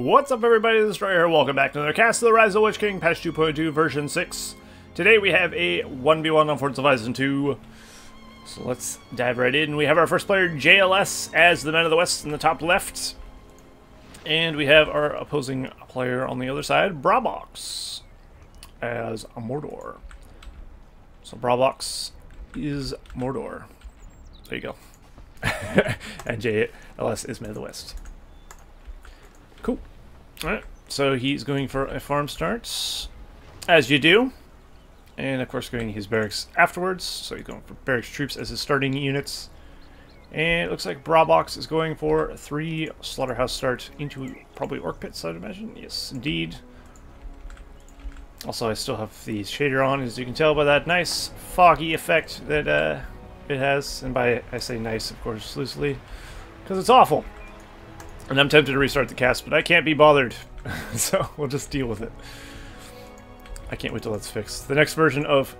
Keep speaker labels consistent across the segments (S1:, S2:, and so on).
S1: What's up, everybody? This is Troy here. Welcome back to another cast of the Rise of the Witch King, patch 2.2, version 6. Today we have a 1v1 on Forts of Isen II. So let's dive right in. We have our first player, JLS, as the Men of the West in the top left. And we have our opposing player on the other side, BraBox, as a Mordor. So BraBox is Mordor. There you go. And JLS is Men of the West. Cool. Alright, so he's going for a farm start, as you do. And of course going his barracks afterwards, so he's going for barracks troops as his starting units. And it looks like BraBox is going for 3 slaughterhouse start into probably orc pits, I'd imagine. Yes, indeed. Also, I still have the shader on, as you can tell by that nice foggy effect that it has. And by I say nice, of course, loosely, because it's awful. And I'm tempted to restart the cast, but I can't be bothered. So we'll just deal with it. I can't wait till that's fixed. The next version of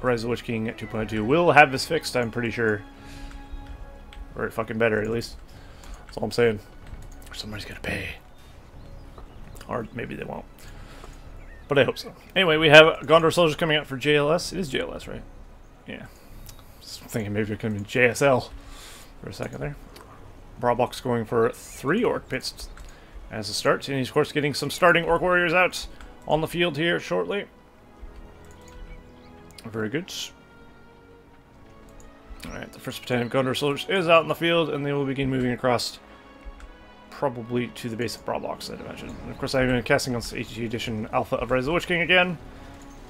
S1: Rise of the Witch King 2.2 will have this fixed, I'm pretty sure. Or fucking better, at least. That's all I'm saying. Or somebody's gonna pay. Or maybe they won't. But I hope so. Anyway, we have Gondor soldiers coming out for JLS. It is JLS, right? Yeah. Just thinking maybe it could have been JSL for a second there. BraBox going for 3 orc pits as a start, and he's of course getting some starting orc warriors out on the field here shortly. Very good. Alright, the first battalion of Gondor soldiers is out in the field, and they will begin moving across probably to the base of BraBox, I'd imagine. And of course I've been casting on the HG edition alpha of Rise of the Witch King again,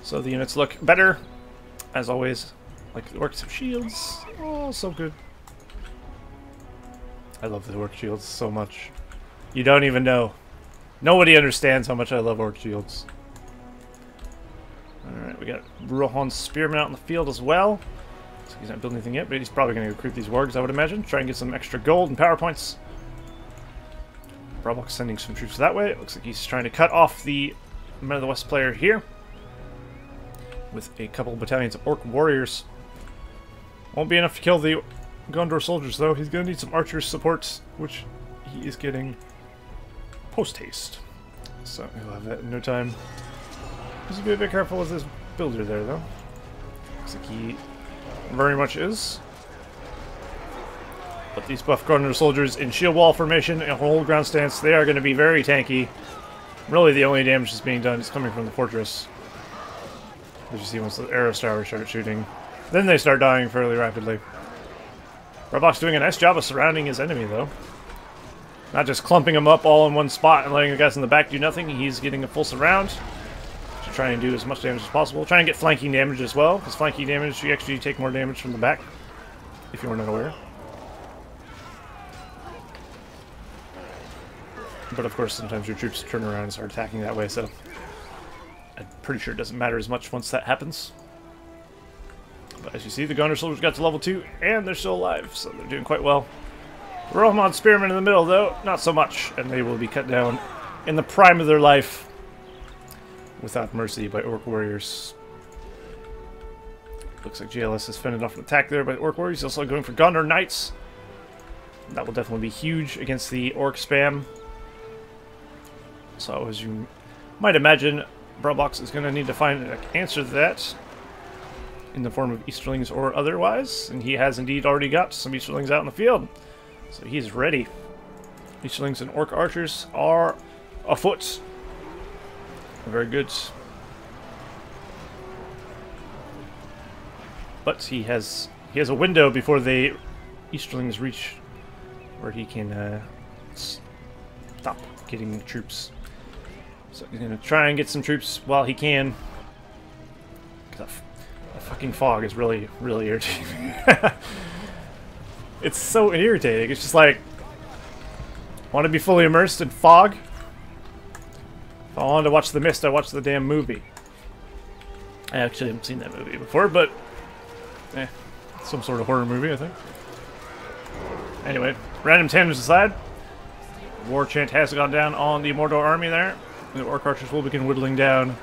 S1: so the units look better, as always. Like the orcs have shields. Oh, so good. I love the orc shields so much. You don't even know. Nobody understands how much I love orc shields. Alright, we got Rohan's spearman out in the field as well. So he's not building anything yet, but he's probably going to go creep these wargs, I would imagine. Try and get some extra gold and power points. BraBox sending some troops that way. It looks like he's trying to cut off the Men of the West player here. With a couple battalions of orc warriors. Won't be enough to kill the Gondor soldiers, though. He's going to need some archer support, which he is getting post-haste. So he'll have that in no time. Just be a bit careful with this builder there, though. Looks like he very much is. But these buff Gondor soldiers in shield wall formation and hold ground stance, they are going to be very tanky. Really, the only damage that's being done is coming from the fortress. As you see, once the arrow towers start shooting, then they start dying fairly rapidly. BraBox doing a nice job of surrounding his enemy, though. Not just clumping them up all in one spot and letting the guys in the back do nothing. He's getting a full surround to try and do as much damage as possible. Try and get flanking damage as well, because flanking damage, you actually take more damage from the back, if you were not aware. But of course, sometimes your troops turn around and start attacking that way, so I'm pretty sure it doesn't matter as much once that happens. But as you see, the Gondor soldiers got to level 2, and they're still alive, so they're doing quite well. The Rohan spearmen in the middle, though, not so much, and they will be cut down in the prime of their life without mercy by orc warriors. Looks like JLS has fended off an attack there by orc warriors. He's also going for Gondor knights. That will definitely be huge against the orc spam. So as you might imagine, BraBox is going to need to find an answer to that in the form of Easterlings or otherwise, and he has indeed already got some Easterlings out in the field, so he's ready. Easterlings and orc archers are afoot. Very good. But he has a window before the Easterlings reach where he can stop getting troops. So he's going to try and get some troops while he can. The fucking fog is really, really irritating. It's so irritating. It's just like, want to be fully immersed in fog? If I wanted to watch The Mist, I watched the damn movie. I actually haven't seen that movie before, but some sort of horror movie, I think. Anyway, random tangents aside, war chant has gone down on the Mordor army there. The orc archers will begin whittling down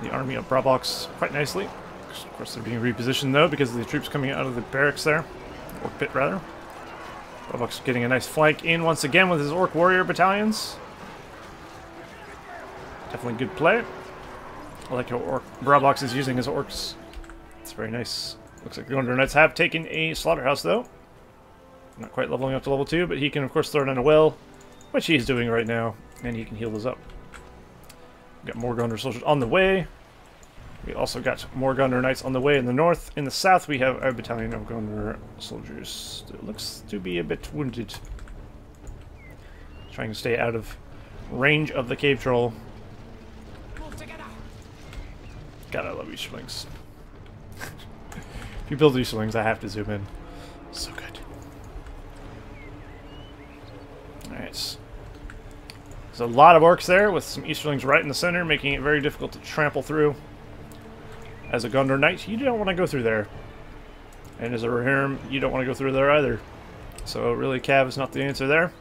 S1: the army of BraBox quite nicely. Of course, they're being repositioned, though, because of the troops coming out of the barracks there. Or pit, rather. BraBox getting a nice flank in once again with his orc warrior battalions. Definitely good play. I like how BraBox is using his orcs. It's very nice. Looks like the Gondor Knights have taken a slaughterhouse, though. Not quite leveling up to level 2, but he can, of course, throw down a well, which he's doing right now, and he can heal those up. We've got more Gondor soldiers on the way. We also got more Gondor Knights on the way in the north. In the south, we have a battalion of Gondor soldiers. It looks to be a bit wounded. Trying to stay out of range of the cave troll. God, I love Easterlings. If you build Easterlings, I have to zoom in. So good. Alright. There's a lot of orcs there, with some Easterlings right in the center, making it very difficult to trample through. As a Gondor Knight, you don't want to go through there. And as a Rohirrim, you don't want to go through there either. So really, Cav is not the answer there.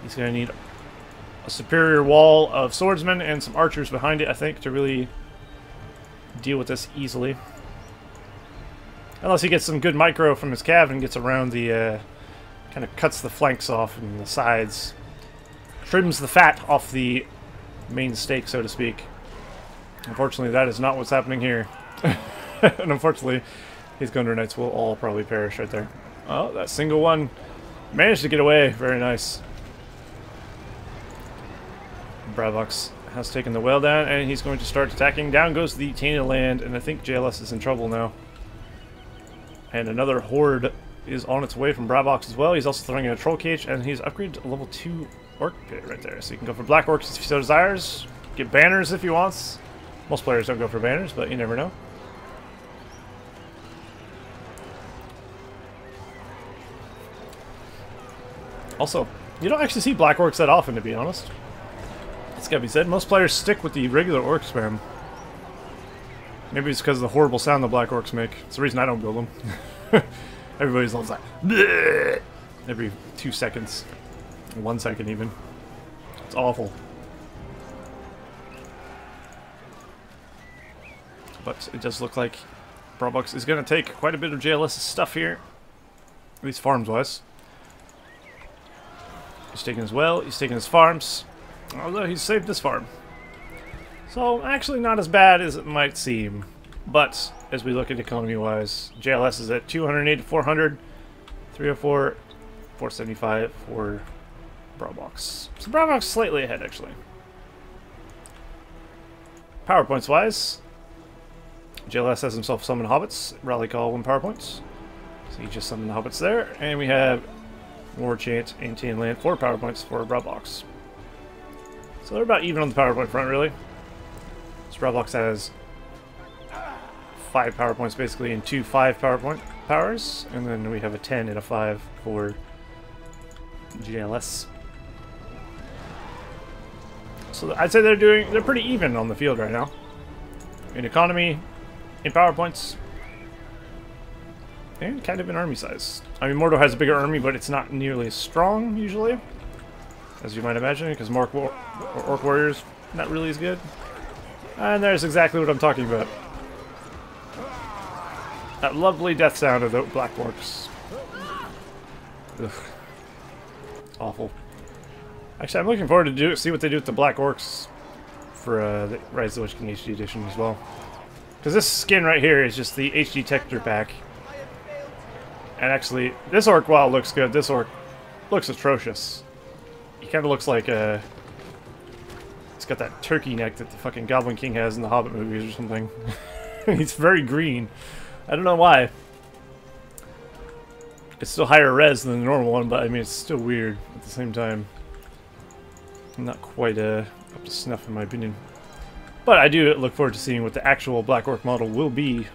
S1: He's going to need a superior wall of swordsmen and some archers behind it, I think, to really deal with this easily. Unless he gets some good micro from his Cav and gets around the, kind of cuts the flanks off and the sides. Trims the fat off the main steak, so to speak. Unfortunately, that is not what's happening here. And unfortunately, these Gondor Knights will all probably perish right there. Oh, that single one managed to get away. Very nice. BraBox has taken the well down, and he's going to start attacking. Down goes the Tainted Land, and I think JLS is in trouble now. And another horde is on its way from BraBox as well. He's also throwing in a troll cage, and he's upgraded to level 2 orc pit right there. So you can go for black orcs if he so desires. Get banners if he wants. Most players don't go for banners, but you never know. Also, you don't actually see black orcs that often, to be honest. It's gotta be said. Most players stick with the regular orc spam. Maybe it's because of the horrible sound the black orcs make. It's the reason I don't build them. Everybody's always like, bleh! Every 2 seconds. 1 second even. It's awful. But it does look like BraBox is going to take quite a bit of JLS's stuff here. At least farms-wise. He's taking his well, he's taking his farms. Although he's saved this farm. So, actually not as bad as it might seem. But, as we look at economy-wise, JLS is at 208 to 400, 304, 475 for BraBox. So BraBox slightly ahead, actually. PowerPoints-wise, JLS has himself summon hobbits, rally call 1 PowerPoints. So he just summoned the hobbits there, and we have War Chant and Tainted Land 4 PowerPoints for BraBox. So they're about even on the PowerPoint front, really. So BraBox has 5 PowerPoints basically, and 2 5 PowerPoint powers, and then we have a 10 and a 5 for JLS. So I'd say they're pretty even on the field right now. In economy, in PowerPoints, and kind of in army size. I mean, Mordor has a bigger army, but it's not nearly as strong, usually. As you might imagine, because Orc Warriors, not really as good. And there's exactly what I'm talking about. That lovely death sound of the black orcs. Ugh. Awful. Actually, I'm looking forward to see what they do with the black orcs for the Rise of the Witch King HD edition as well. Because this skin right here is just the HD texture pack. And actually, this orc, while it looks good, this orc looks atrocious. He kind of looks like a... It's got that turkey neck that the fucking Goblin King has in the Hobbit movies or something. He's very green. I don't know why. It's still higher res than the normal one, but I mean, it's still weird at the same time. Not quite up to snuff, in my opinion. But I do look forward to seeing what the actual Black Orc model will be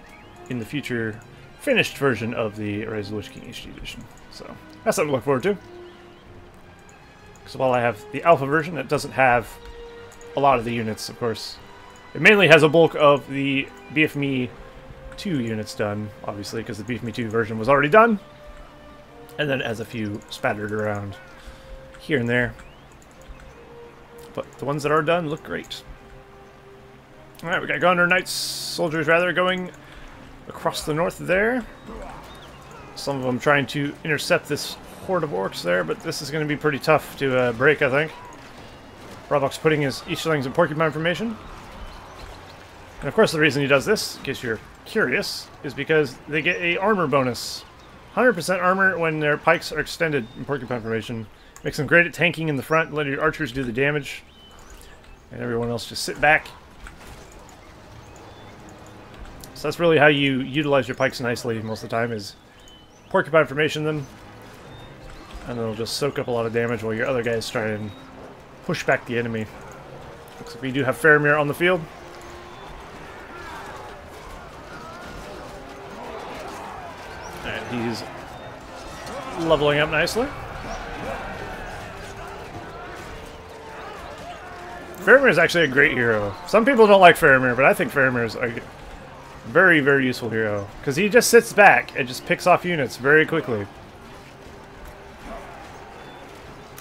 S1: in the future finished version of the Rise of the Witch King HD edition. So, that's something to look forward to. Because while I have the alpha version, it doesn't have a lot of the units, of course. It mainly has a bulk of the BFME 2 units done, obviously, because the BFME 2 version was already done. And then it has a few spattered around here and there. But the ones that are done look great. Alright, we got Gondor Knights, soldiers rather, going across the north there. Some of them trying to intercept this horde of orcs there, but this is going to be pretty tough to break, I think. BraBox putting his Easterlings in porcupine formation. And of course the reason he does this, in case you're curious, is because they get a armor bonus. 100% armor when their pikes are extended in porcupine formation. Makes them great at tanking in the front, let your archers do the damage. And everyone else just sit back. So that's really how you utilize your pikes nicely most of the time, is porcupine formation them. And it'll just soak up a lot of damage while your other guys try and push back the enemy. Looks like we do have Faramir on the field. And he's leveling up nicely. Faramir is actually a great hero. Some people don't like Faramir, but I think Faramir is a very, very useful hero. Because he just sits back and just picks off units very quickly.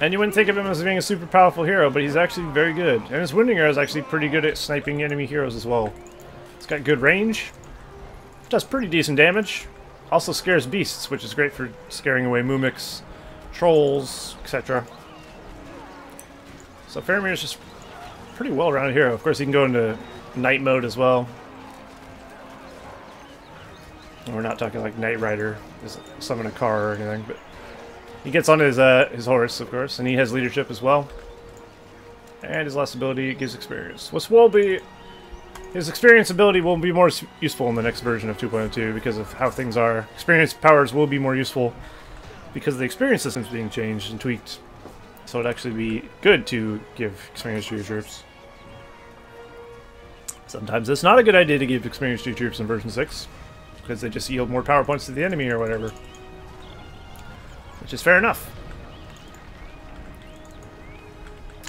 S1: And you wouldn't think of him as being a super powerful hero, but he's actually very good. And his wounding arrow is actually pretty good at sniping enemy heroes as well. It's got good range. Does pretty decent damage. Also scares beasts, which is great for scaring away mimics, trolls, etc. So Faramir is just pretty well-rounded hero. Of course, he can go into Knight mode as well. And we're not talking like Knight Rider, just summon a car or anything, but he gets on his horse, of course, and he has leadership as well. And his last ability gives experience. Which will be... His experience ability will be more useful in the next version of 2.02 because of how things are. Experience powers will be more useful because the experience system is being changed and tweaked. So it'd actually be good to give experience to your troops. Sometimes it's not a good idea to give experience to your troops in version 6 because they just yield more power points to the enemy or whatever. Which is fair enough.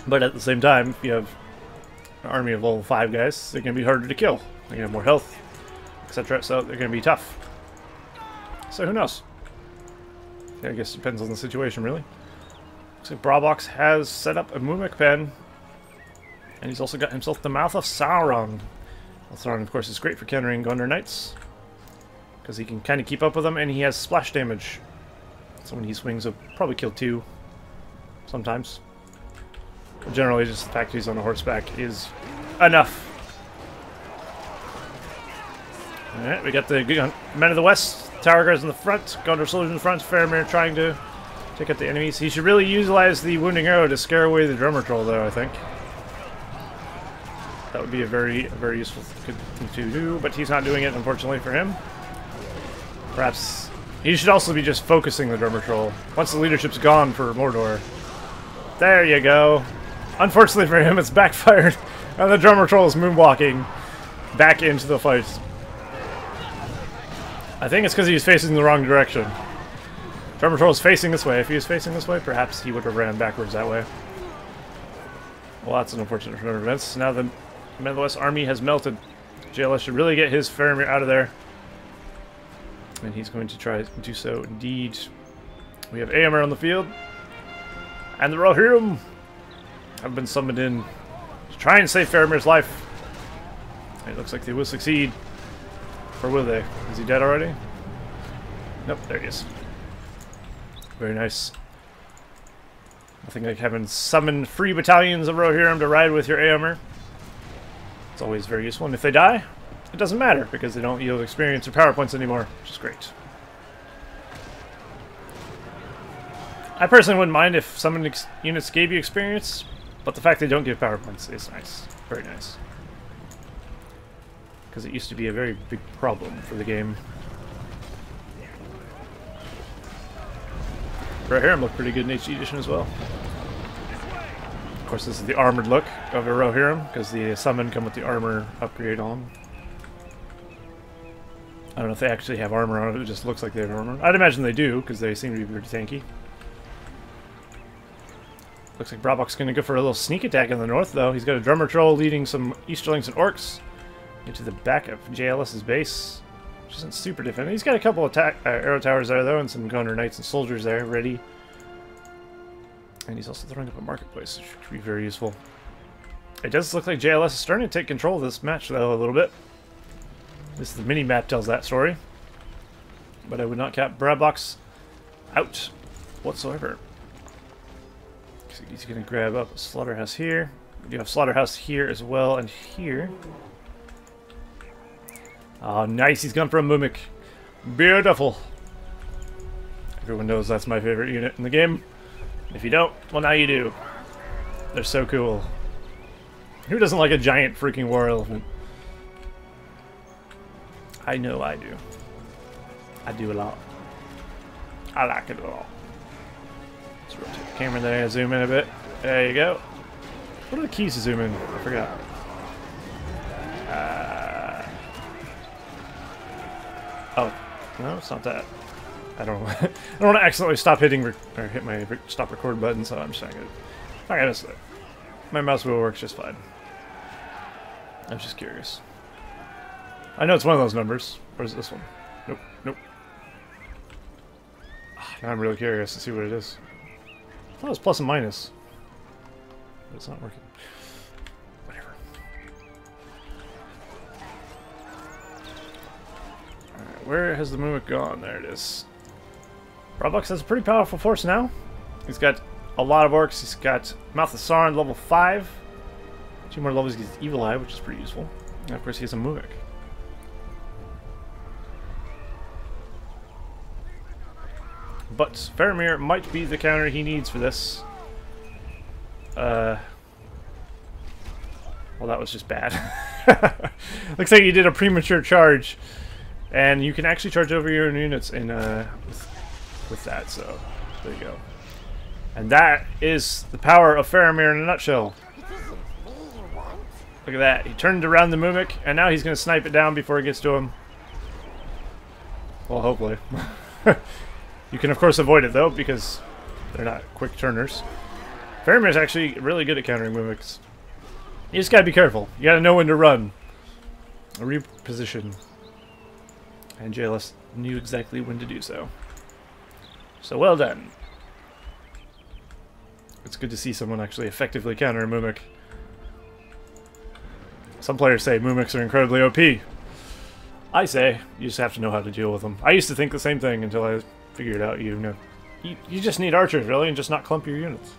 S1: But at the same time, if you have an army of level 5 guys, they're going to be harder to kill. They're going to have more health, etc. So they're going to be tough. So who knows? I guess it depends on the situation, really. Looks like BraBox has set up a Mimic pen. And he's also got himself the Mouth of Sauron. Sauron, of course, is great for countering Gondor Knights. Because he can kind of keep up with them, and he has splash damage. So when he swings, he'll probably kill 2. Sometimes. But generally, just the fact that he's on a horseback is enough. Alright, we got the Men of the West. Tower guards in the front. Gondor soldiers in the front. Faramir trying to take out the enemies. He should really utilize the wounding arrow to scare away the drummer troll, though, I think. That would be a very useful thing to do, but he's not doing it, unfortunately, for him. Perhaps he should also be just focusing the drummer troll. Once the leadership's gone for Mordor. There you go. Unfortunately for him, it's backfired, and the drummer troll is moonwalking back into the fight. I think it's because he's facing the wrong direction. Drummer troll is facing this way. If he was facing this way, perhaps he would have ran backwards that way. Well, that's an unfortunate turn of events. Now the Men of the West army has melted. JLS should really get his Faramir out of there. And he's going to try to do so indeed. We have AMR on the field. And the Rohirrim have been summoned in to try and save Faramir's life. It looks like they will succeed. Or will they? Is he dead already? Nope, there he is. Very nice. Nothing like having summoned free battalions of Rohirrim to ride with your AMR. It's always very useful, and if they die, it doesn't matter, because they don't yield experience or power points anymore, which is great. I personally wouldn't mind if summoned units gave you experience, but the fact they don't give power points is nice. Very nice. Because it used to be a very big problem for the game. Rohirrim look pretty good in HD edition as well. Of course, this is the armored look of a Rohirrim, because the summon come with the armor upgrade on. I don't know if they actually have armor on it, it just looks like they have armor. I'd imagine they do, because they seem to be pretty tanky. Looks like BraBox is going to go for a little sneak attack in the north, though. He's got a drummer troll leading some Easterlings and Orcs into the back of JLS's base, which isn't super defended. He's got a couple of arrow towers there, though, and some Gondor Knights and soldiers there, ready. And he's also throwing up a marketplace, which could be very useful. It does look like JLS is starting to take control of this match, though, a little bit. This is the mini-map tells that story. But I would not count BraBox out whatsoever. So he's going to grab up a slaughterhouse here. We do have Slaughterhouse here as well, and here. Oh, nice. He's gone for a Mimic. Beautiful. Everyone knows that's my favorite unit in the game. If you don't, well, now you do. They're so cool. Who doesn't like a giant freaking war elephant? I know I do. I do a lot. I like it a lot. Let's rotate the camera there, zoom in a bit. There you go. What are the keys to zoom in? I forgot. Oh, no, it's not that. I don't. I don't want to accidentally stop hitting or hit my stop record button, so I'm just not gonna miss it. My mouse wheel works just fine. I'm just curious. I know it's one of those numbers. Or is it this one? Nope. Nope. Now I'm really curious to see what it is. I thought it was plus and minus. But it's not working. Whatever. Alright, where has the Mimic gone? There it is. BraBox has a pretty powerful force now. He's got a lot of orcs. He's got Mouth of Sauron level 5. 2 more levels, he gets Evil Eye, which is pretty useful. And of course he has a Mimic. But Faramir might be the counter he needs for this. Well, that was just bad. Looks like you did a premature charge. And you can actually charge over your own units in, with that, so there you go. And that is the power of Faramir in a nutshell. Look at that. He turned around the Mimic, and now he's going to snipe it down before it gets to him. Well, hopefully. You can, of course, avoid it, though, because they're not quick turners. Faramir is actually really good at countering Mimics. You just gotta be careful. You gotta know when to run. Reposition. And JLS knew exactly when to do so. So well done. It's good to see someone actually effectively counter a Mimic. Some players say Mimics are incredibly OP. I say you just have to know how to deal with them. I used to think the same thing until I figured out you just need archers, really, and just not clump your units.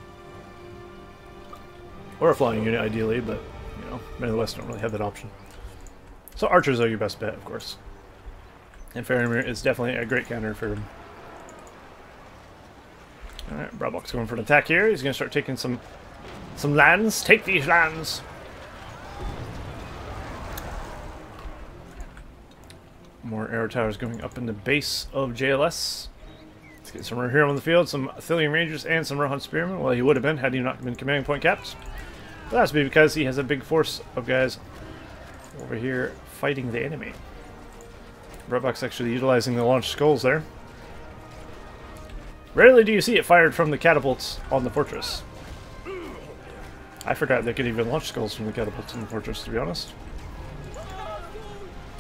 S1: Or a flying unit, ideally, but, you know, many of the West don't really have that option. So archers are your best bet, of course. And Faramir is definitely a great counter for him. Alright, BraBox going for an attack here. He's going to start taking some lands. Take these lands! More arrow towers going up in the base of JLS. Let's get some here on the field, some Athelian Rangers and some Rohan Spearmen. Well, he would have been had he not been commanding point capped. But that's because he has a big force of guys over here fighting the enemy. BraBox actually utilizing the launched skulls there. Rarely do you see it fired from the catapults on the fortress. I forgot they could even launch skulls from the catapults in the fortress, to be honest.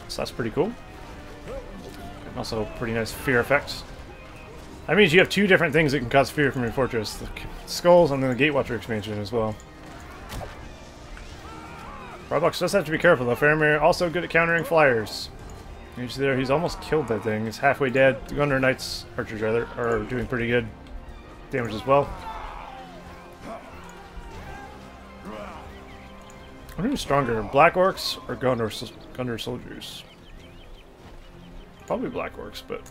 S1: So that's pretty cool. And also pretty nice fear effect. That means you have 2 different things that can cause fear from your fortress. The skulls and then the Gatewatcher expansion as well. BraBox does have to be careful though. Faramir also good at countering flyers. You see there, he's almost killed that thing. He's halfway dead. The Gunner Knights, archers rather, are doing pretty good damage as well. I wonder who's stronger, Black Orcs or Gunner Soldiers? Probably Black Orcs, but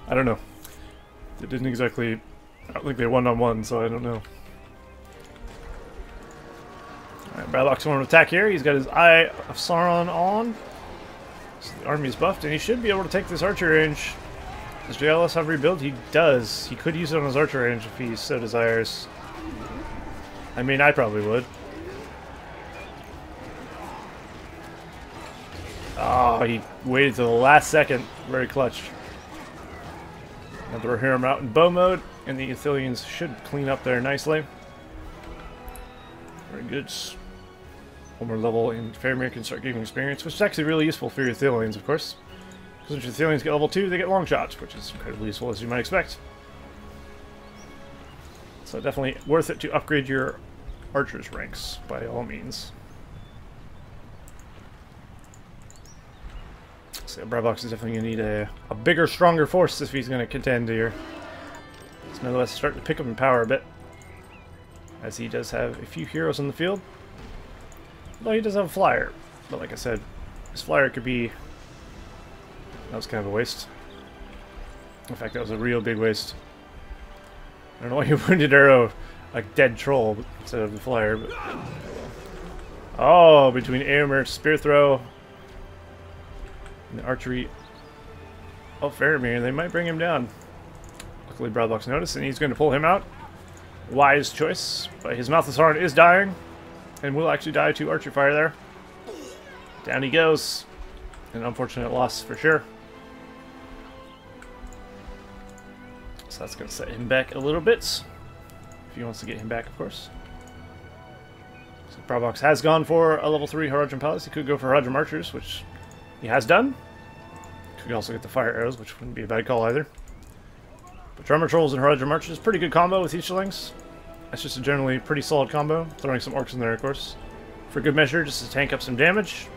S1: I don't know. They didn't exactly, I don't think they one-on-one, so I don't know. Alright, BraBox going to attack here. He's got his Eye of Sauron on. So the army's buffed, and he should be able to take this archer range. Does JLS have rebuild? He does. He could use it on his archer range if he so desires. I mean, I probably would. Oh, he waited till the last second. Very clutch. Now that we're here, I'm out in bow mode, and the Athelians should clean up there nicely. Very good. One more level, and Faramir can start giving experience, which is actually really useful for your Athelians, of course. Because once your Athelians get level 2, they get long shots, which is incredibly useful, as you might expect. So definitely worth it to upgrade your archers' ranks, by all means. So BraBox is definitely going to need a bigger, stronger force if he's going to contend here. So nonetheless, starting to pick up in power a bit. as he does have a few heroes in the field. Although he does have a flyer, but like I said, his flyer could be... That was kind of a waste. In fact, that was a real big waste. I don't know why you wounded arrow a dead troll instead of the flyer, but... Oh, between Aomer, spear throw, and the archery. Oh, Faramir, they might bring him down. Luckily, BraBox noticed, and he's going to pull him out. Wise choice, but his Malthusarn is dying, and will actually die to archery fire there. Down he goes. An unfortunate loss for sure. So that's going to set him back a little bit. If he wants to get him back, of course. So BraBox has gone for a level 3 Haradrim Palace. He could go for Haradrim Archers, which he has done. Could also get the fire arrows, which wouldn't be a bad call either. But Drummer Trolls and Haradrim Archers is a pretty good combo with Eachlings. That's just a generally pretty solid combo. Throwing some orcs in there, of course, for good measure, just to tank up some damage.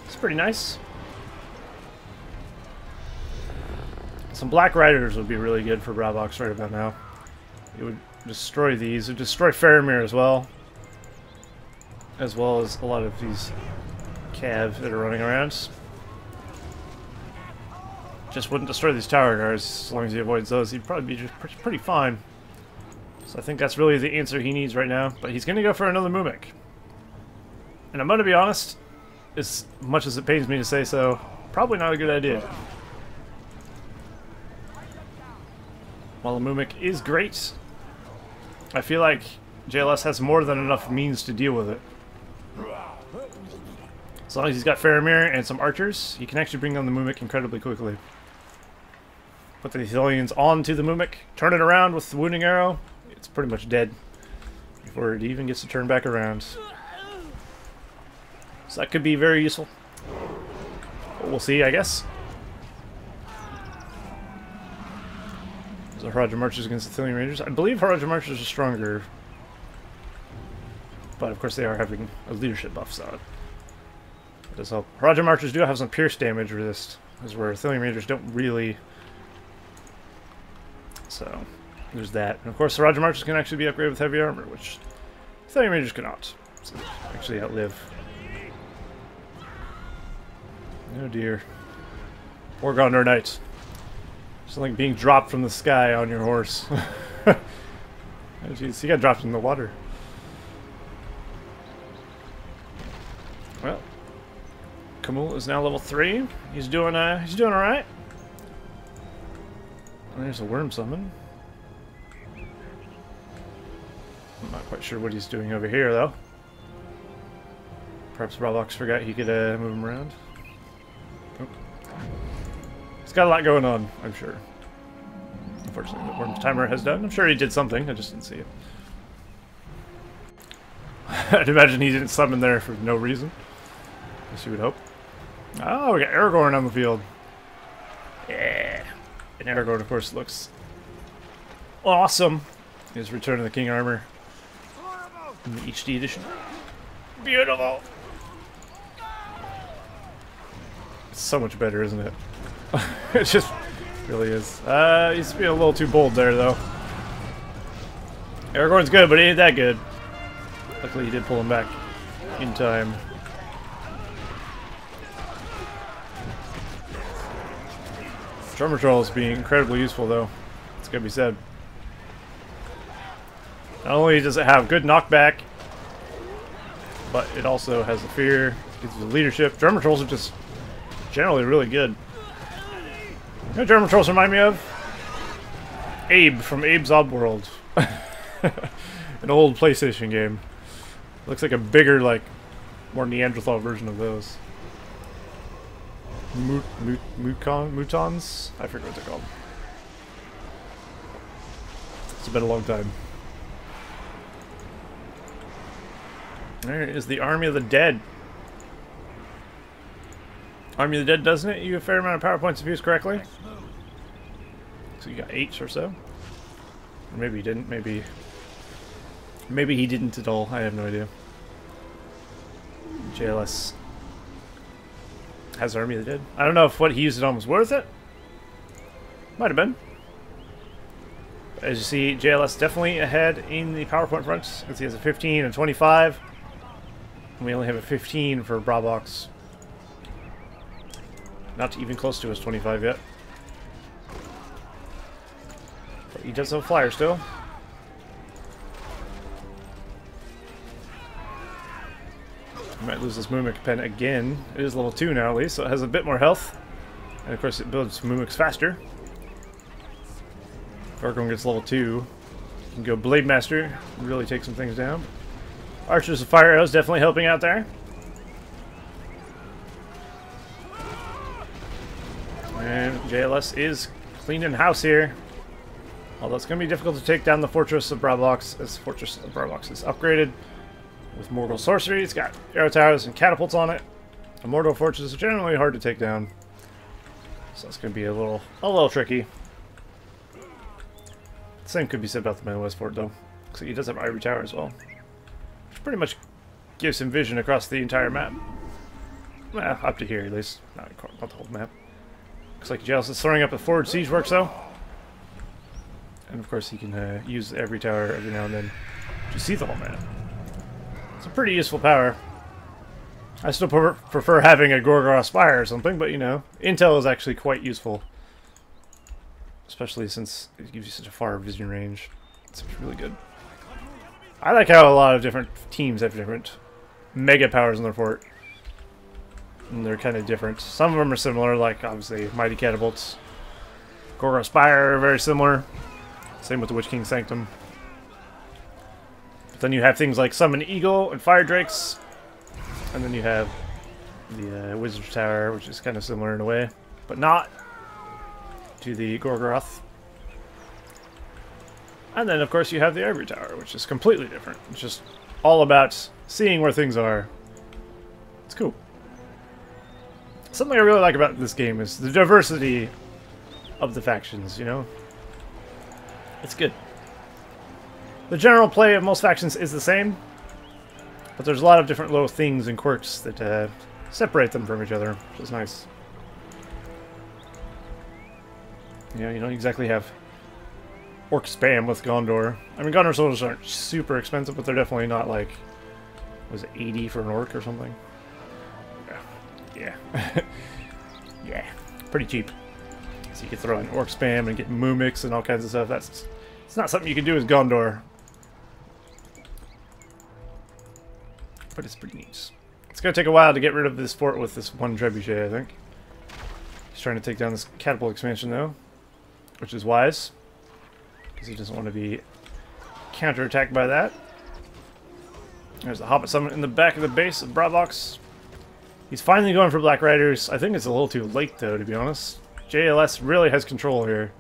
S1: It's pretty nice. Some Black Riders would be really good for BraBox right about now. It would destroy these. It would destroy Faramir as well as a lot of these Cav that are running around. Just wouldn't destroy these tower guards as long as he avoids those. He'd probably be just pretty fine. So I think that's really the answer he needs right now. But he's going to go for another Mimic. And I'm going to be honest, as much as it pains me to say so, probably not a good idea. While the Mimic is great, I feel like JLS has more than enough means to deal with it. As long as he's got Faramir and some archers, he can actually bring down the Mimic incredibly quickly. Put the Ithillians onto the Mimic, turn it around with the Wounding Arrow, it's pretty much dead before it even gets to turn back around. So that could be very useful. But we'll see, I guess. So Haradrim Archers against the Ithillian Rangers. I believe Haradrim Archers are stronger. But of course they are having a leadership buff, so it does help. Haradrim Archers do have some pierce damage resist, as where Ithillian Rangers don't really. So there's that. And of course the Haradrim Archers can actually be upgraded with heavy armor, which Ithillian Rangers cannot. So actually outlive. Oh dear. Poor Gondor Knight. It's like being dropped from the sky on your horse. Oh, jeez, he got dropped in the water. Well, Kamul is now level 3. He's doing alright. There's a worm summon. I'm not quite sure what he's doing over here though. Perhaps BraBox forgot he could move him around. Oh. He's got a lot going on, I'm sure. Unfortunately, the worm's timer has done. I'm sure he did something, I just didn't see it. I'd imagine he didn't summon there for no reason. Guess you would hope. Oh, we got Aragorn on the field. Yeah. And Aragorn, of course, looks awesome. His Return of the King armor in the HD edition. Beautiful. It's so much better, isn't it? It just really is. He's being a little too bold there, though. Aragorn's good, but he ain't that good. Luckily, he did pull him back in time. Drummer Trolls being incredibly useful, though. It's gotta be said. Not only does it have good knockback, but it also has the fear, gives you the leadership. Drummer Trolls are just generally really good. You know what Drummer Trolls remind me of? Abe from Abe's Oddworld. An old PlayStation game. Looks like a bigger, like, more Neanderthal version of those. Mutons? I forget what they're called. It's been a long time. There is the Army of the Dead. Army of the Dead, doesn't it? You have a fair amount of power points if used correctly. So you got 8 or so. Or maybe he didn't. Maybe he didn't at all. I have no idea. JLS has Army of the Dead. I don't know if what he used it on was worth it. Might have been. as you see, JLS definitely ahead in the PowerPoint front, because he has a 15 and 25. And we only have a 15 for BraBox. Not even close to his 25 yet. But he does have a flyer still. He might lose this Mumik pen again. It is level 2 now at least, so it has a bit more health. And of course it builds Mumiks faster. If Aragorn gets level 2, you can go Blade Master and really take some things down. Archers of Fire Arrows definitely helping out there. And JLS is cleaning house here. Although it's going to be difficult to take down the Fortress of BraBox, as the Fortress of BraBox is upgraded with Mordor sorcery. It's got arrow towers and catapults on it. The Mordor fortress is generally hard to take down, so it's going to be a little tricky. The same could be said about the Man West Fort, though. Looks like he does have Ivory Tower as well, which pretty much gives him vision across the entire map. Well, up to here at least, not the whole map. Looks like JLS is throwing up the forward siege works though, and of course he can use the Ivory Tower every now and then to see the whole map. It's a pretty useful power. I still prefer having a Gorgoroth Spire or something, but you know, intel is actually quite useful. Especially since it gives you such a far vision range. It's really good. I like how a lot of different teams have different mega powers in their fort. And they're kind of different. Some of them are similar, like obviously Mighty Catapults. Gorgoroth Spire are very similar. Same with the Witch King Sanctum. But then you have things like Summon Eagle and Fire Drakes. And then you have the Wizard's Tower, which is kind of similar in a way, but not to the Gorgoroth. And then, of course, you have the Ivory Tower, which is completely different. It's just all about seeing where things are. It's cool. Something I really like about this game is the diversity of the factions, you know? It's good. The general play of most factions is the same, but there's a lot of different little things and quirks that separate them from each other, which is nice. You know, you don't exactly have orc spam with Gondor. I mean, Gondor soldiers aren't super expensive, but they're definitely not like, was it 80 for an orc or something? Yeah. Yeah. Pretty cheap. So you can throw in orc spam and get Mumiks and all kinds of stuff. It's not something you can do with Gondor. But it's pretty neat. It's going to take a while to get rid of this fort with this one trebuchet, I think. He's trying to take down this catapult expansion, though, which is wise, because he doesn't want to be counterattacked by that. There's the Hobbit Summit in the back of the base of BraBox. He's finally going for Black Riders. I think it's a little too late, though, to be honest. JLS really has control here,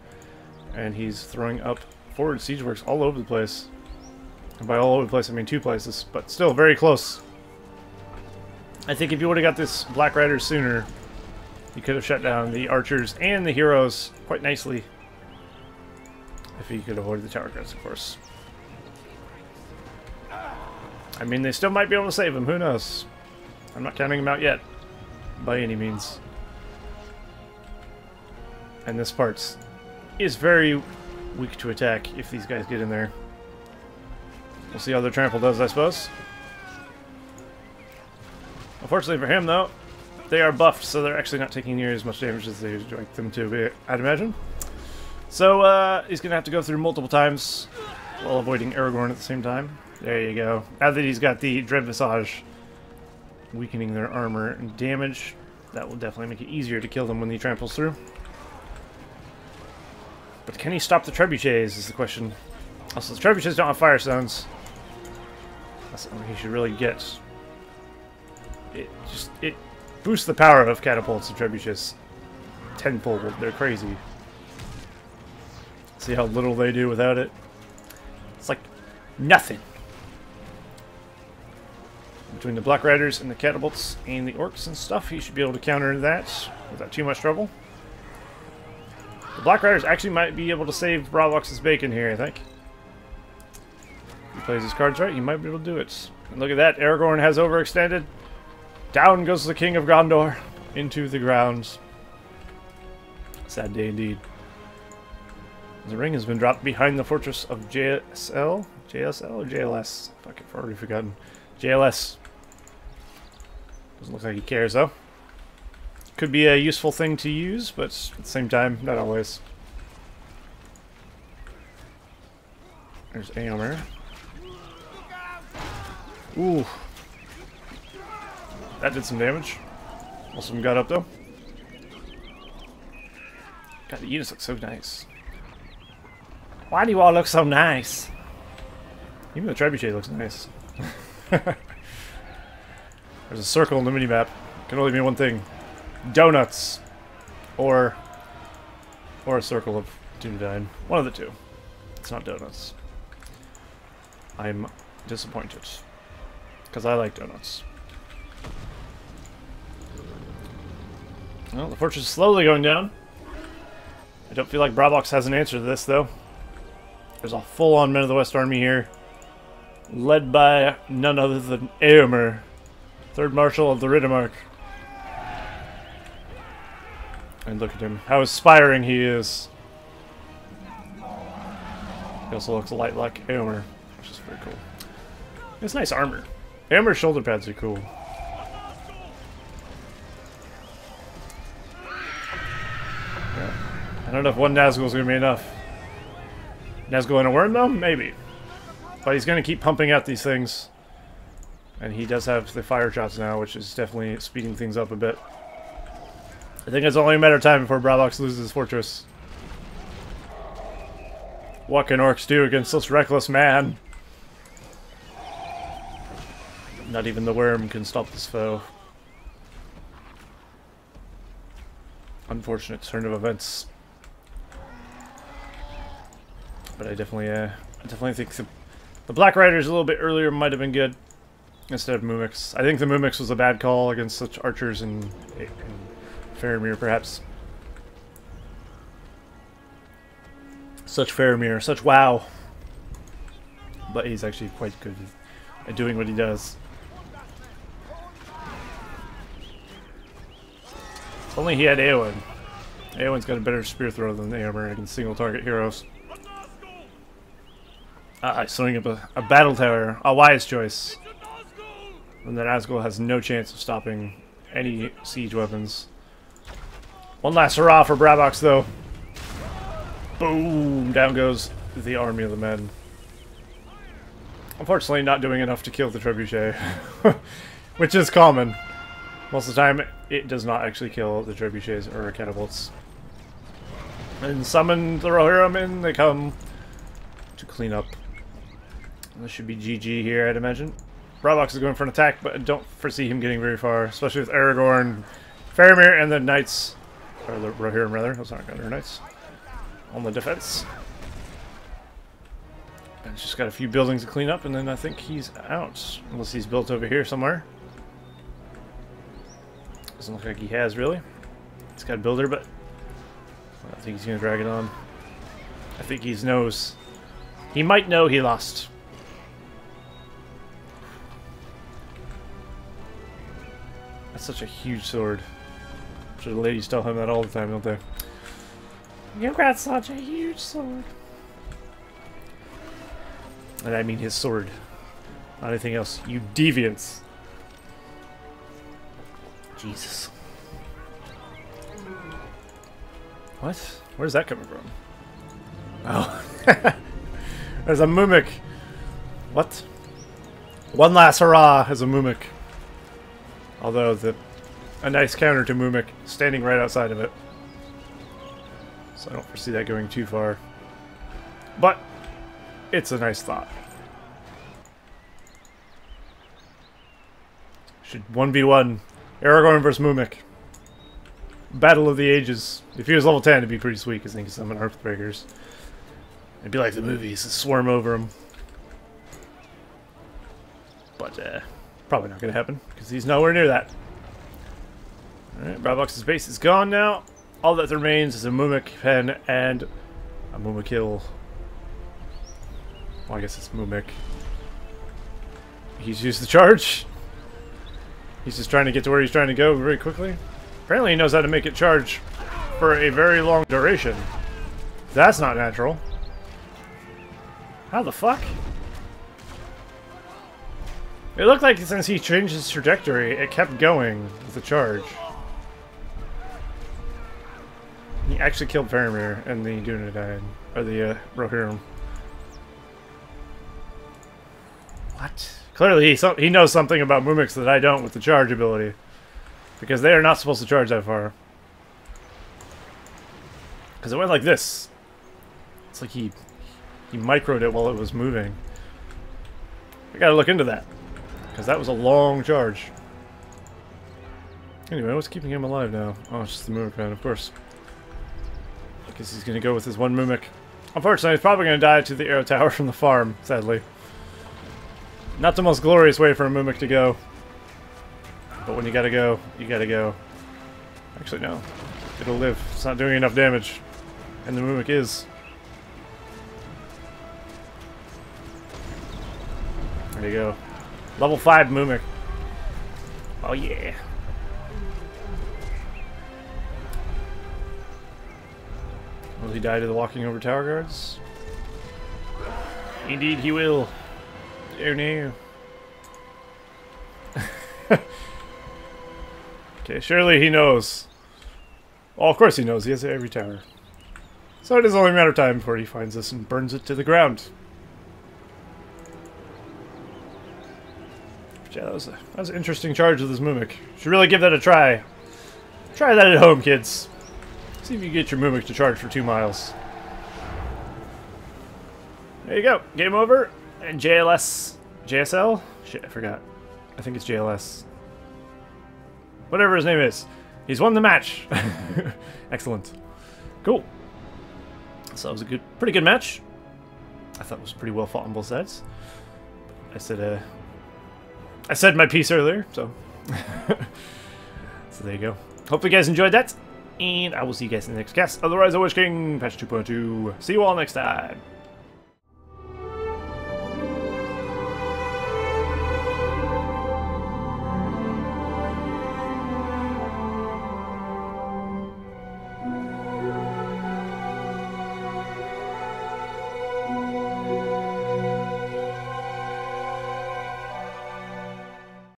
S1: and he's throwing up forward siege works all over the place. And by all over the place, I mean 2 places, but still very close. I think if you would have got this Black Rider sooner, you could have shut down the archers and the heroes quite nicely. If you could avoid the tower guards, of course. I mean, they still might be able to save him, who knows? I'm not counting him out yet, by any means. And this part is very weak to attack if these guys get in there. We'll see how their trample does, I suppose. Unfortunately for him, though, they are buffed, so they're actually not taking near as much damage as they'd like them to be, I'd imagine. So, he's going to have to go through multiple times while avoiding Aragorn at the same time. There you go. Now that he's got the Dread Visage weakening their armor and damage, that will definitely make it easier to kill them when he tramples through. But can he stop the trebuchets is the question. Also, the trebuchets don't have fire stones. That's something he should really get. It boosts the power of catapults and trebuchets tenfold. They're crazy. See how little they do without it? It's like nothing. Between the Black Riders and the catapults and the orcs and stuff, he should be able to counter that without too much trouble. The Black Riders actually might be able to save BraBox's bacon here, I think. If he plays his cards right, he might be able to do it. And look at that, Aragorn has overextended. Down goes the King of Gondor into the ground. Sad day indeed. The ring has been dropped behind the fortress of JSL? JSL or JLS? Fuck, I've already forgotten. JLS. Doesn't look like he cares, though. Could be a useful thing to use, but at the same time, not always. There's Aomer. Ooh. That did some damage. Most of them got up, though. God, the units look so nice. Why do you all look so nice? Even the trebuchet looks nice. There's a circle in the minimap. Can only mean one thing. Donuts. Or a circle of Dunedain. One of the two. It's not donuts. I'm disappointed. Because I like donuts. Well, the fortress is slowly going down. I don't feel like BraBox has an answer to this, though. There's a full-on Men of the West army here. Led by none other than Éomer, 3rd Marshal of the Riddermark. And look at him. How aspiring he is. He also looks a lot like Éomer, which is very cool. It's nice armor. Éomer's shoulder pads are cool. Yeah. I don't know if one Nazgul's going to be enough. Nazgul and a worm, though? Maybe. But he's going to keep pumping out these things. And he does have the fire shots now, which is definitely speeding things up a bit. I think it's only a matter of time before BraBox loses his fortress. What can orcs do against this reckless man? Not even the worm can stop this foe. Unfortunate turn of events. But I definitely think the Black Riders a little bit earlier might have been good instead of Mumix. I think the Mumix was a bad call against such archers in Faramir, perhaps. Such Faramir, such WoW. But he's actually quite good at doing what he does. If only he had Éowyn. Éowyn's got a better spear throw than Éomer against single target heroes. Setting up a battle tower, a wise choice. And then Nazgul has no chance of stopping any siege weapons. One last hurrah for BraBox, though. Boom! Down goes the army of the men. Unfortunately, not doing enough to kill the trebuchet. Which is common. Most of the time, it does not actually kill the trebuchets or catapults. And summon the Rohirrim in, they come to clean up. This should be GG here, I'd imagine. BraBox is going for an attack, but I don't foresee him getting very far, especially with Aragorn, Faramir, and the Knights. Or the Rohirrim, rather. Those aren't Gunner Knights. On the defense. And it's just got a few buildings to clean up, and then I think he's out. Unless he's built over here somewhere. Doesn't look like he has, really. He's got a builder, but I don't think he's going to drag it on. I think he knows. He might know he lost. That's such a huge sword. I'm sure the ladies tell him that all the time, don't they? You've got such a huge sword. And I mean his sword. Not anything else. You deviants. Jesus. What? Where's that coming from? Oh. There's a Mumik. What? One last hurrah as a Mumik. Although a nice counter to Mumik standing right outside of it. So I don't foresee that going too far. But it's a nice thought. Should 1v1 Aragorn versus Mumik. Battle of the Ages. If he was level 10, it'd be pretty sweet because he can summon Earthbreakers. It'd be like the movies, swarm over him. But probably not going to happen because he's nowhere near that. Alright, BraBox's base is gone now. All that remains is a Mumik pen and a Mumikil. Well, I guess it's Mumik. He's used the charge. He's just trying to get to where he's trying to go very quickly. Apparently he knows how to make it charge for a very long duration. That's not natural. How the fuck? It looked like since he changed his trajectory, it kept going with the charge. He actually killed Faramir, and the Duna died. Or the Rohirrim. What? Clearly he knows something about Mumix that I don't with the charge ability. Because they are not supposed to charge that far. Because it went like this. It's like he microed it while it was moving. I gotta look into that. Because that was a long charge. Anyway, what's keeping him alive now? Oh, it's just the Mimic Man, of course. I guess he's gonna go with his one Mimic. Unfortunately, he's probably gonna die to the arrow tower from the farm, sadly. Not the most glorious way for a Mimic to go. But when you gotta go, you gotta go. Actually, no. It'll live. It's not doing enough damage. And the Mimic is. There you go. Level 5 Mimic. Oh yeah. Will he die to the walking over tower guards? Indeed he will. Oh no. Okay, surely he knows. Well, of course he knows. He has every tower. So it is only a matter of time before he finds this and burns it to the ground. But yeah, that was an interesting charge with this Mimic. Should really give that a try. Try that at home, kids. See if you can get your Mimic to charge for 2 miles. There you go. Game over. And JLS. JSL? Shit, I forgot. I think it's JLS. Whatever his name is. He's won the match. Excellent. Cool. So that was a pretty good match. I thought it was pretty well fought on both sides. I said my piece earlier, so. So there you go. Hope you guys enjoyed that. And I will see you guys in the next cast. Otherwise, RotWK, patch 2.2. See you all next time.